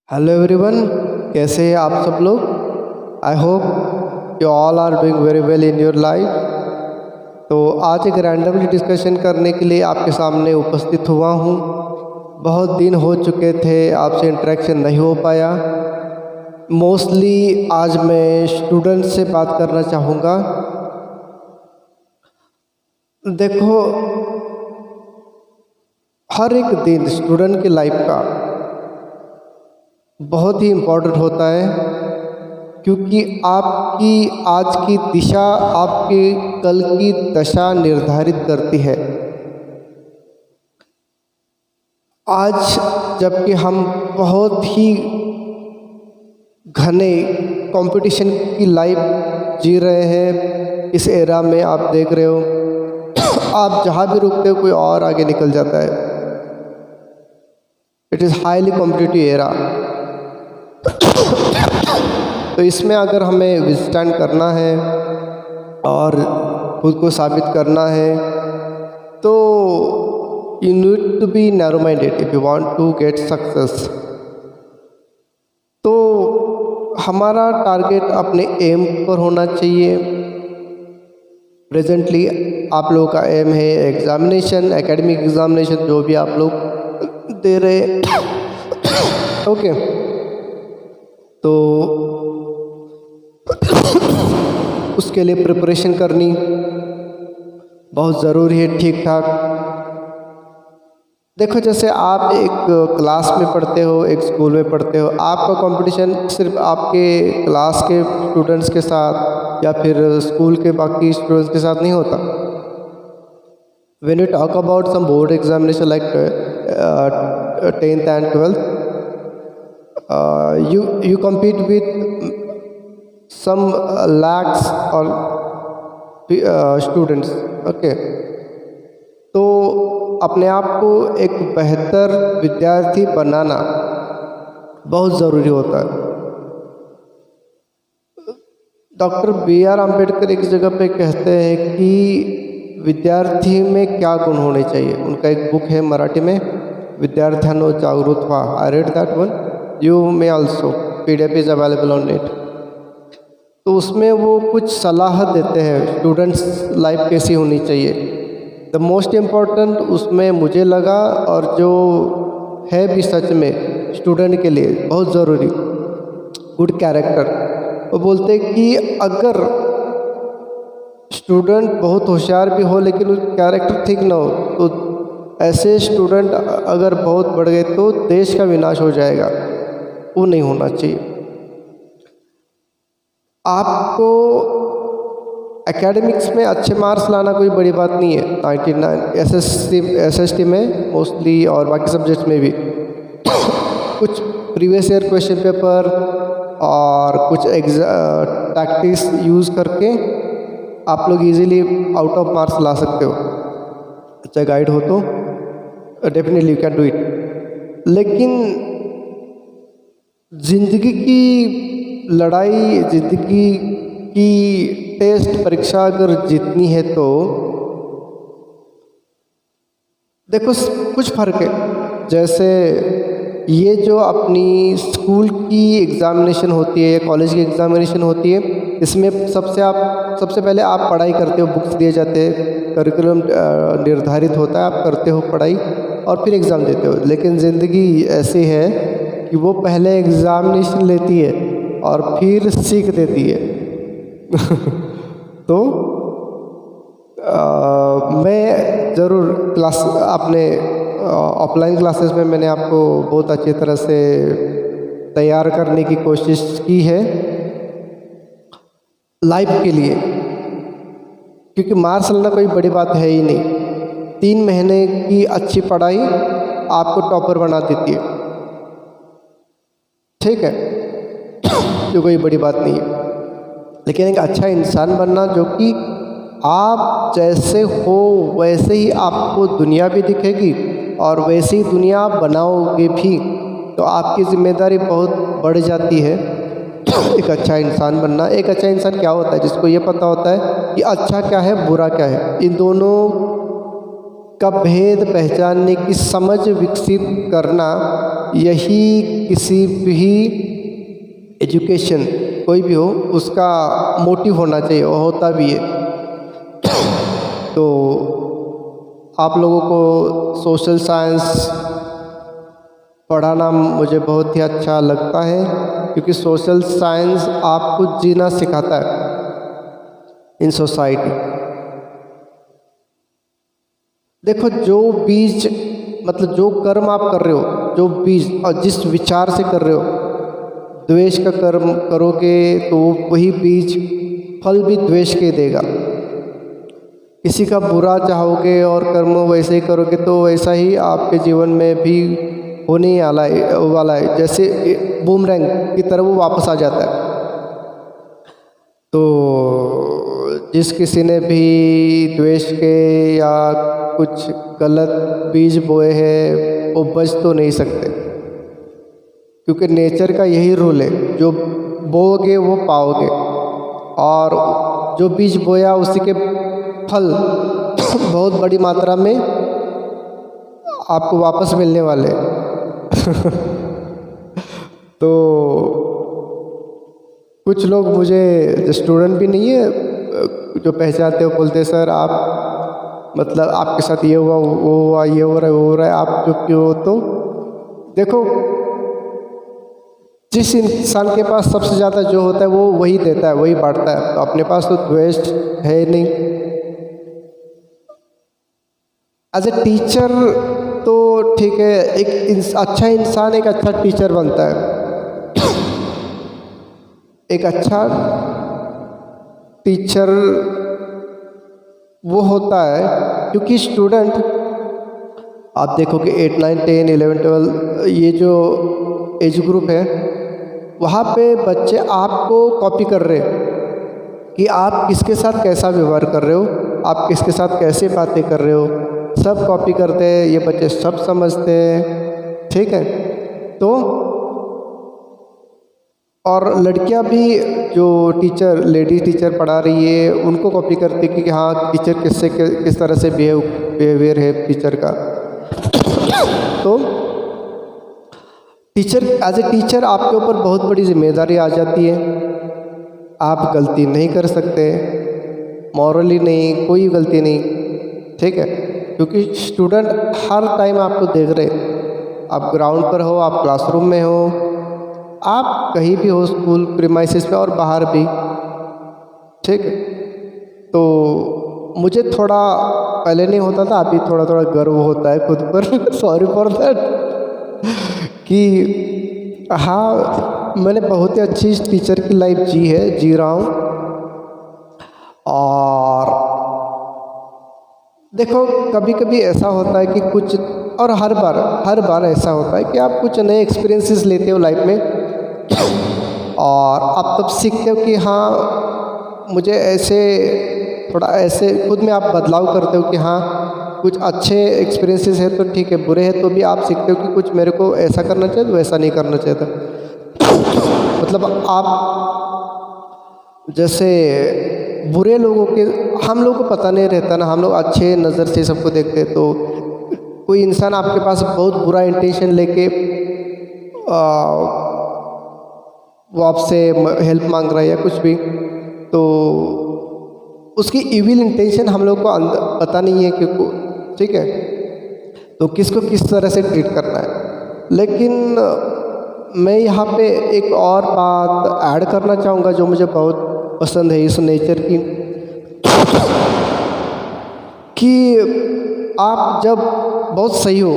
Hello everyone, कैसे हैं आप सब लोग। I hope you all are doing very well in your life. तो आज एक रैंडमली डिस्कशन करने के लिए आपके सामने उपस्थित हुआ हूँ। बहुत दिन हो चुके थे, आपसे इंटरेक्शन नहीं हो पाया। मोस्टली आज मैं स्टूडेंट से बात करना चाहूँगा। देखो, हर एक दिन स्टूडेंट की लाइफ का बहुत ही इम्पोर्टेंट होता है, क्योंकि आपकी आज की दिशा आपके कल की दशा निर्धारित करती है। आज जबकि हम बहुत ही घने कंपटीशन की लाइफ जी रहे हैं, इस एरा में आप देख रहे हो आप जहाँ भी रुकते हो कोई और आगे निकल जाता है। It is highly competitive era. तो इसमें अगर हमें विस्टैंड करना है और खुद को साबित करना है तो you need to be narrow minded if you want to get success. तो हमारा टारगेट अपने एम पर होना चाहिए। प्रेजेंटली आप लोगों का एम है एग्जामिनेशन, एकेडमिक एग्जामिनेशन जो भी आप लोग दे रहे ओके। तो उसके लिए प्रिपरेशन करनी बहुत ज़रूरी है ठीक ठाक। देखो, जैसे आप एक क्लास में पढ़ते हो, एक स्कूल में पढ़ते हो, आपका कंपटीशन सिर्फ आपके क्लास के स्टूडेंट्स के साथ या फिर स्कूल के बाकी स्टूडेंट्स के साथ नहीं होता। When you talk about some board examination like 10th and 12th, you compete with some lakhs or students, okay। तो अपने आप को एक बेहतर विद्यार्थी बनाना बहुत ज़रूरी होता है। Doctor B.R. अम्बेडकर एक जगह पे कहते हैं कि विद्यार्थी में क्या गुण होने चाहिए। उनका एक बुक है मराठी में, विद्यार्थ्यानो जागृत व्हा। I read that one, you may also, PDF is available on net. तो उसमें वो कुछ सलाह देते हैं स्टूडेंट्स लाइफ कैसी होनी चाहिए। द मोस्ट इम्पॉर्टेंट उसमें मुझे लगा, और जो है भी सच में स्टूडेंट के लिए बहुत ज़रूरी, गुड कैरेक्टर। वो बोलते हैं कि अगर स्टूडेंट बहुत होशियार भी हो लेकिन कैरेक्टर ठीक ना हो तो ऐसे स्टूडेंट अगर बहुत बढ़ गए तो देश का विनाश हो जाएगा। वो नहीं होना चाहिए। आपको एकेडमिक्स में अच्छे मार्क्स लाना कोई बड़ी बात नहीं है। 99 SST में मोस्टली और बाकी सब्जेक्ट्स में भी कुछ प्रीवियस ईयर क्वेश्चन पेपर और कुछ टैक्टिक्स यूज़ करके आप लोग इजीली आउट ऑफ मार्क्स ला सकते हो। अच्छा गाइड हो तो definitely you can do it. लेकिन ज़िंदगी की लड़ाई, ज़िंदगी की टेस्ट परीक्षा अगर जीतनी है तो देखो कुछ फ़र्क है। जैसे ये जो अपनी स्कूल की एग्ज़ामिनेशन होती है या कॉलेज की एग्ज़ामिनेशन होती है, इसमें सबसे पहले आप पढ़ाई करते हो, बुक्स दिए जाते हैं, करिकुलम निर्धारित होता है, आप करते हो पढ़ाई और फिर एग्ज़ाम देते हो। लेकिन ज़िंदगी ऐसी है कि वो पहले एग्ज़ामिनेशन लेती है और फिर सीख देती है तो मैं ज़रूर क्लास अपने ऑफलाइन क्लासेस में मैंने आपको बहुत अच्छी तरह से तैयार करने की कोशिश की है लाइफ के लिए, क्योंकि मार्क्स लाना कोई बड़ी बात है ही नहीं। 3 महीने की अच्छी पढ़ाई आपको टॉपर बना देती है, ठीक है जो कोई बड़ी बात नहीं है। लेकिन एक अच्छा इंसान बनना, जो कि आप जैसे हो वैसे ही आपको दुनिया भी दिखेगी और वैसी दुनिया आप बनाओगे भी, तो आपकी जिम्मेदारी बहुत बढ़ जाती है। एक अच्छा इंसान बनना। एक अच्छा इंसान क्या होता है? जिसको ये पता होता है कि अच्छा क्या है बुरा क्या है। इन दोनों का भेद पहचानने की समझ विकसित करना, यही किसी भी एजुकेशन कोई भी हो उसका मोटिव होना चाहिए, और होता भी है। तो आप लोगों को सोशल साइंस पढ़ाना मुझे बहुत ही अच्छा लगता है, क्योंकि सोशल साइंस आपको जीना सिखाता है इन सोसाइटी। देखो, जो बीज मतलब जो कर्म आप कर रहे हो, जो बीज और जिस विचार से कर रहे हो, द्वेष का कर्म करोगे तो वही बीज फल भी द्वेष के देगा। किसी का बुरा चाहोगे और कर्म वैसे ही करोगे तो वैसा ही आपके जीवन में भी होने वाला है। जैसे बूमरैंग की तरह वो वापस आ जाता है। तो जिस किसी ने भी द्वेष के या कुछ गलत बीज बोए हैं वो बच तो नहीं सकते, क्योंकि नेचर का यही रूल है, जो बोओगे वो पाओगे, और जो बीज बोया उसी के फल बहुत बड़ी मात्रा में आपको वापस मिलने वाले तो कुछ लोग मुझे, जो स्टूडेंट भी नहीं है, जो पहचानते हो, बोलते सर आप मतलब आपके साथ ये हुआ, वो हुआ, ये हो रहा है, वो हो रहा है, आप जो क्यों हो। तो देखो, जिस इंसान के पास सबसे ज़्यादा जो होता है वो वही देता है, वही बांटता है। तो अपने पास तो द्वेष है नहीं। एज ए टीचर तो ठीक है, एक अच्छा इंसान एक अच्छा टीचर बनता है। एक अच्छा टीचर वो होता है क्योंकि स्टूडेंट, आप देखोगे 8, 9, 10, 11, 12 ये जो एज ग्रुप है, वहाँ पे बच्चे आपको कॉपी कर रहे हैं कि आप किसके साथ कैसा व्यवहार कर रहे हो, आप किसके साथ कैसे बातें कर रहे हो, सब कॉपी करते हैं। ये बच्चे सब समझते हैं, ठीक है। तो और लड़कियां भी जो टीचर, लेडी टीचर पढ़ा रही है, उनको कॉपी करते कि हाँ टीचर किस तरह से बिहेवियर है टीचर का। तो टीचर, एज ए टीचर आपके ऊपर बहुत बड़ी जिम्मेदारी आ जाती है। आप गलती नहीं कर सकते, मॉरली नहीं, कोई गलती नहीं, ठीक है, क्योंकि स्टूडेंट हर टाइम आपको देख रहे। आप ग्राउंड पर हो, आप क्लासरूम में हो, आप कहीं भी हो, स्कूल प्रीमाइसेस पे और बाहर भी, ठीक। तो मुझे थोड़ा पहले नहीं होता था, अभी थोड़ा थोड़ा गर्व होता है खुद पर सॉरी फॉर दैट कि हाँ, मैंने बहुत ही अच्छी टीचर की लाइफ जी रहा हूँ। और देखो, कभी कभी ऐसा होता है कि कुछ, और हर बार ऐसा होता है कि आप कुछ नए एक्सपीरियंसेस लेते हो लाइफ में, और आप तब सीखते हो कि हाँ मुझे ऐसे, थोड़ा ऐसे खुद में आप बदलाव करते हो कि हाँ कुछ अच्छे एक्सपीरियंसेस है तो ठीक है, बुरे हैं तो भी आप सीखते हो कि कुछ मेरे को ऐसा करना चाहिए, वैसा नहीं करना चाहिए था। मतलब आप जैसे बुरे लोगों के, हम लोगों को पता नहीं रहता ना, हम लोग अच्छे नज़र से सबको देखते हैं। तो कोई इंसान आपके पास बहुत बुरा इंटेंशन लेके वो आपसे हेल्प मांग रहा है या कुछ भी, तो उसकी इविल इंटेंशन हम लोग को पता नहीं है कि, ठीक है, तो किसको किस तरह से ट्रीट करना है। लेकिन मैं यहाँ पे एक और बात ऐड करना चाहूँगा जो मुझे बहुत पसंद है इस नेचर की, कि आप जब बहुत सही हो,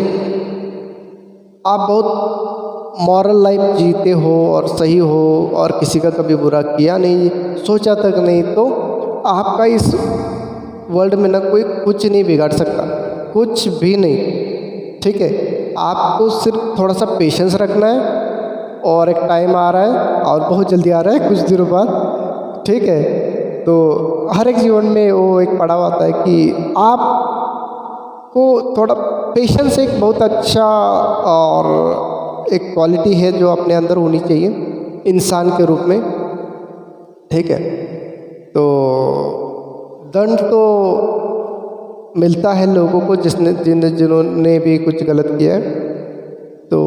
आप बहुत मॉरल लाइफ जीते हो और सही हो और किसी का कभी बुरा किया नहीं, सोचा तक नहीं, तो आपका इस वर्ल्ड में ना कोई कुछ नहीं बिगाड़ सकता, कुछ भी नहीं, ठीक है। आपको सिर्फ थोड़ा सा पेशेंस रखना है, और एक टाइम आ रहा है और बहुत जल्दी आ रहा है, कुछ दिनों बाद, ठीक है। तो हर एक जीवन में वो एक पड़ाव आता है कि आपको थोड़ा पेशेंस एक बहुत अच्छा और एक क्वालिटी है जो अपने अंदर होनी चाहिए इंसान के रूप में, ठीक है। तो दंड तो मिलता है लोगों को जिन्होंने भी कुछ गलत किया है, तो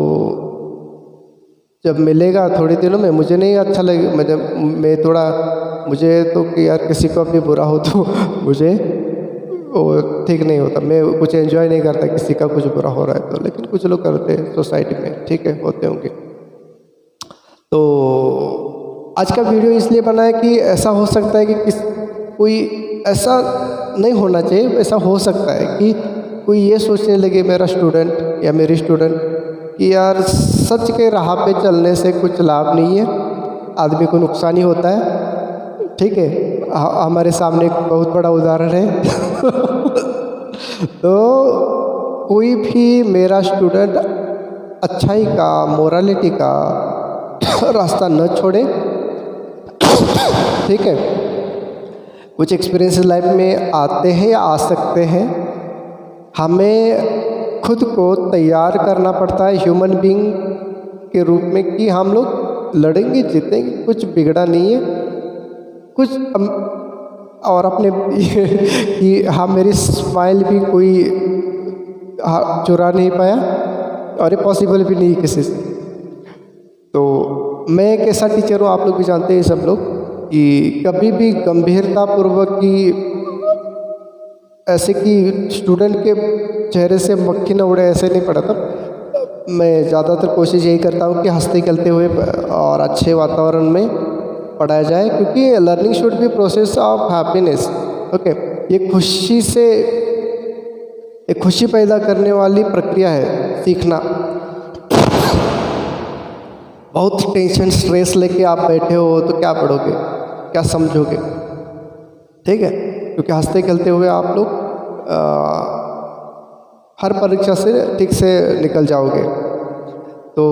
जब मिलेगा थोड़े दिनों में मुझे नहीं अच्छा लगे, मुझे तो कि यार किसी को भी बुरा हो तो मुझे वो ठीक नहीं होता, मैं कुछ एंजॉय नहीं करता किसी का कुछ बुरा हो रहा है तो, लेकिन कुछ लोग करते हैं सोसाइटी में, ठीक है, होते होंगे। तो आज का वीडियो इसलिए बना है कि ऐसा हो सकता है कि कोई ऐसा नहीं होना चाहिए, ऐसा हो सकता है कि कोई ये सोचने लगे मेरा स्टूडेंट या मेरी स्टूडेंट कि यार सच के राह पे चलने से कुछ लाभ नहीं है, आदमी को नुकसान ही होता है, ठीक है। हमारे सामने एक बहुत बड़ा उदाहरण है तो कोई भी मेरा स्टूडेंट अच्छाई का, मोरालिटी का रास्ता न छोड़े, ठीक है। कुछ एक्सपीरियंसेस लाइफ में आते हैं या आ सकते हैं, हमें खुद को तैयार करना पड़ता है ह्यूमन बीइंग के रूप में कि हम लोग लड़ेंगे, जीतेंगे, कुछ बिगड़ा नहीं है, कुछ और अपने कि हाँ मेरी स्माइल भी कोई चुरा नहीं पाया और ये पॉसिबल भी नहीं किसी से। तो मैं एक ऐसा टीचर हूँ, आप लोग भी जानते हैं सब लोग, कि कभी भी गंभीरतापूर्वक की ऐसे कि स्टूडेंट के चेहरे से मक्खी न उड़े ऐसे नहीं पढ़ाता। मैं ज़्यादातर कोशिश यही करता हूँ कि हंसते खेलते हुए और अच्छे वातावरण में पढ़ाया जाए, क्योंकि learning should be process of happiness, okay. ये खुशी पैदा करने वाली प्रक्रिया है सीखना। बहुत टेंशन स्ट्रेस लेके आप बैठे हो तो क्या पढ़ोगे, क्या समझोगे, ठीक है। क्योंकि हंसते खेलते हुए आप लोग हर परीक्षा से ठीक से निकल जाओगे। तो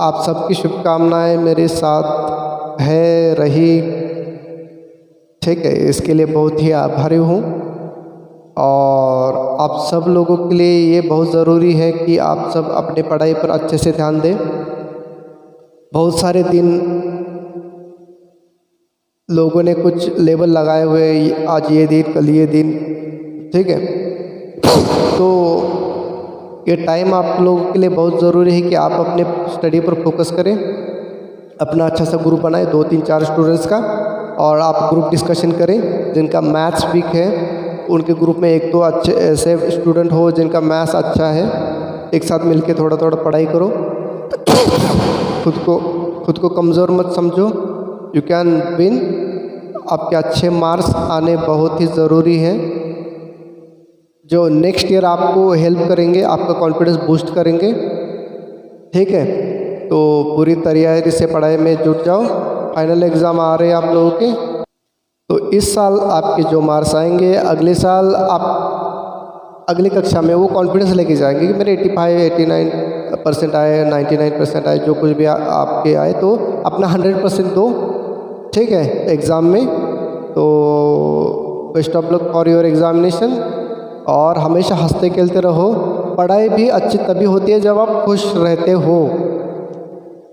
आप सबकी शुभकामनाएं मेरे साथ है रही, ठीक है, इसके लिए बहुत ही आभारी हूँ। और आप सब लोगों के लिए ये बहुत ज़रूरी है कि आप सब अपने पढ़ाई पर अच्छे से ध्यान दें। बहुत सारे दिन लोगों ने कुछ लेबल लगाए हुए, आज ये दिन कल ये दिन, ठीक है। तो ये टाइम आप लोगों के लिए बहुत ज़रूरी है कि आप अपने स्टडी पर फोकस करें, अपना अच्छा सा ग्रुप बनाएं 2-3-4 स्टूडेंट्स का, और आप ग्रुप डिस्कशन करें। जिनका मैथ्स वीक है उनके ग्रुप में 1-2 अच्छे ऐसे स्टूडेंट हो जिनका मैथ्स अच्छा है, एक साथ मिलके थोड़ा थोड़ा पढ़ाई करो। खुद को कमज़ोर मत समझो, यू कैन विन। आपके अच्छे मार्क्स आने बहुत ही ज़रूरी हैं, जो नेक्स्ट ईयर आपको हेल्प करेंगे, आपका कॉन्फिडेंस बूस्ट करेंगे, ठीक है। तो पूरी तैयारी से पढ़ाई में जुट जाओ। फाइनल एग्ज़ाम आ रहे हैं आप लोगों के, तो इस साल आपके जो मार्क्स आएंगे, अगले साल आप अगली कक्षा में वो कॉन्फिडेंस लेके जाएंगे कि मेरे 85-89% आए, 99% आए, जो कुछ भी आपके आए, तो अपना 100% दो, ठीक है, एग्ज़ाम में। तो best of luck for your examination, और हमेशा हंसते खेलते रहो। पढ़ाई भी अच्छी तभी होती है जब आप खुश रहते हो।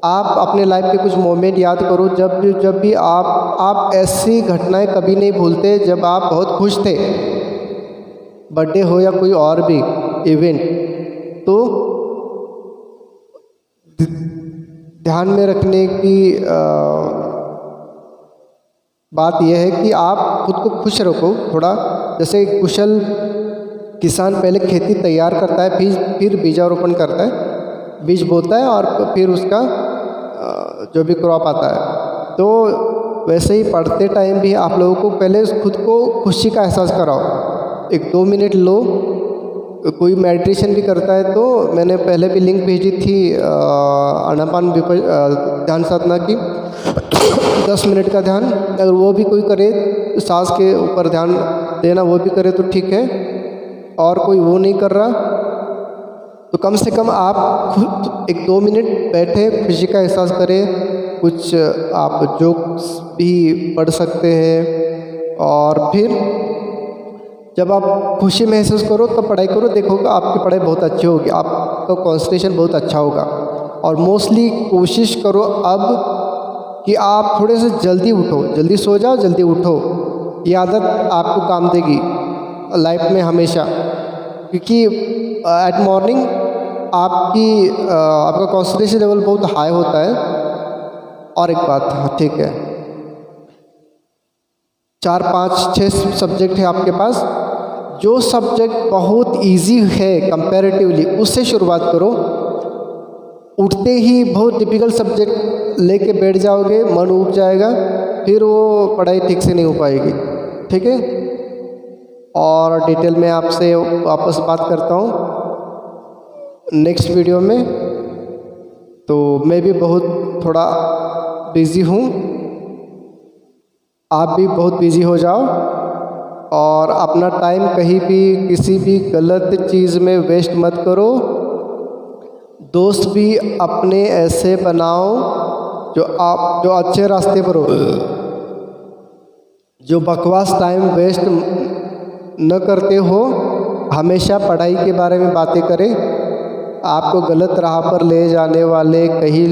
आप अपने लाइफ के कुछ मोमेंट याद करो, जब भी आप ऐसी घटनाएं कभी नहीं भूलते जब आप बहुत खुश थे, बर्थडे हो या कोई और भी इवेंट। तो ध्यान में रखने की बात यह है कि आप खुद को खुश रखो थोड़ा। जैसे कुशल किसान पहले खेती तैयार करता है, फिर बीजारोपण करता है, बीज बोता है और फिर उसका जो भी क्रॉप आता है। तो वैसे ही पढ़ते टाइम भी आप लोगों को पहले खुद को खुशी का एहसास कराओ। 1-2 मिनट लो। कोई मेडिटेशन भी करता है तो मैंने पहले भी लिंक भेजी थी आनापान ध्यान साधना की, 10 मिनट का ध्यान। अगर वो भी कोई करे, सांस के ऊपर ध्यान देना वो भी करे तो ठीक है, और कोई वो नहीं कर रहा तो कम से कम आप खुद 1-2 मिनट बैठे, खुशी का एहसास करें। कुछ आप जोक्स भी पढ़ सकते हैं, और फिर जब आप खुशी महसूस करो तो पढ़ाई करो, देखोगे आपकी पढ़ाई बहुत अच्छी होगी, आपका कंसंट्रेशन बहुत अच्छा होगा। और मोस्टली कोशिश करो अब कि आप थोड़े से जल्दी उठो, जल्दी सो जाओ, जल्दी उठो। ये आदत आपको काम देगी। लाइफ में हमेशा, क्योंकि एट मॉर्निंग आपका कॉन्सेंट्रेशन लेवल बहुत हाई होता है। और एक बात, हाँ ठीक है, 4 5 6 सब्जेक्ट है आपके पास, जो सब्जेक्ट बहुत इजी है कंपैरेटिवली उससे शुरुआत करो। उठते ही बहुत डिफ़िकल्ट सब्जेक्ट लेके बैठ जाओगे, मन ऊब जाएगा, फिर वो पढ़ाई ठीक से नहीं हो पाएगी। ठीक है, और डिटेल में आपसे वापस बात करता हूँ नेक्स्ट वीडियो में। तो मैं भी बहुत थोड़ा बिज़ी हूँ, आप भी बहुत बिज़ी हो जाओ और अपना टाइम कहीं भी किसी भी गलत चीज़ में वेस्ट मत करो। दोस्त भी अपने ऐसे बनाओ जो अच्छे रास्ते पर हो, जो बकवास टाइम वेस्ट न करते हो, हमेशा पढ़ाई के बारे में बातें करें। आपको गलत राह पर ले जाने वाले कहीं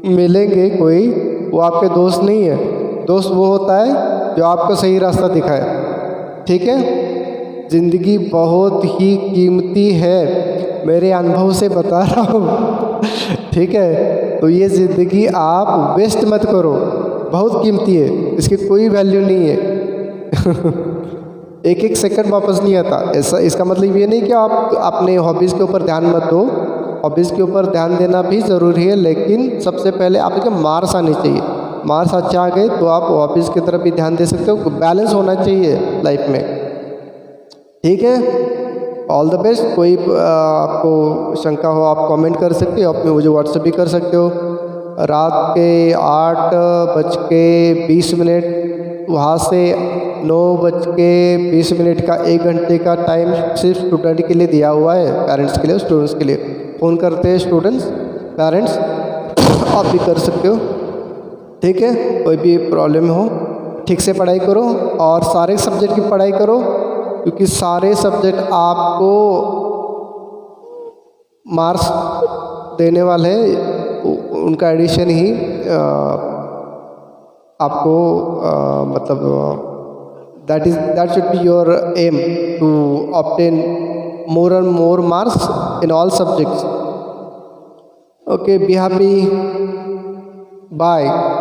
मिलेंगे कोई, वो आपके दोस्त नहीं है। दोस्त वो होता है जो आपको सही रास्ता दिखाए। ठीक है, ज़िंदगी बहुत ही कीमती है, मेरे अनुभव से बता रहा हूँ। ठीक है, तो ये ज़िंदगी आप वेस्ट मत करो, बहुत कीमती है, इसकी कोई वैल्यू नहीं है। एक एक सेकंड वापस नहीं आता। ऐसा इसका मतलब ये नहीं कि आप अपने हॉबीज़ के ऊपर ध्यान मत दो, हॉबीज़ के ऊपर ध्यान देना भी ज़रूरी है, लेकिन सबसे पहले आपके मार्क्स आने चाहिए। मार्क्स अच्छे आ गए तो आप हॉबीज़ की तरफ भी ध्यान दे सकते हो। बैलेंस होना चाहिए लाइफ में। ठीक है, ऑल द बेस्ट। कोई आपको शंका हो आप कमेंट कर सकते हो, आप मुझे व्हाट्सएप भी कर सकते हो। रात के 8:20 वहाँ से 9:20 का 1 घंटे का टाइम सिर्फ स्टूडेंट के लिए दिया हुआ है, पेरेंट्स के लिए, स्टूडेंट्स के लिए। फ़ोन करते हैं स्टूडेंट्स, पेरेंट्स, आप भी कर सकते हो। ठीक है, कोई भी प्रॉब्लम हो ठीक से पढ़ाई करो और सारे सब्जेक्ट की पढ़ाई करो, क्योंकि सारे सब्जेक्ट आपको मार्क्स देने वाले हैं। उनका एडिशन ही आपको मतलब that should be your aim to obtain more and more marks in all subjects. Okay, be happy. Bye.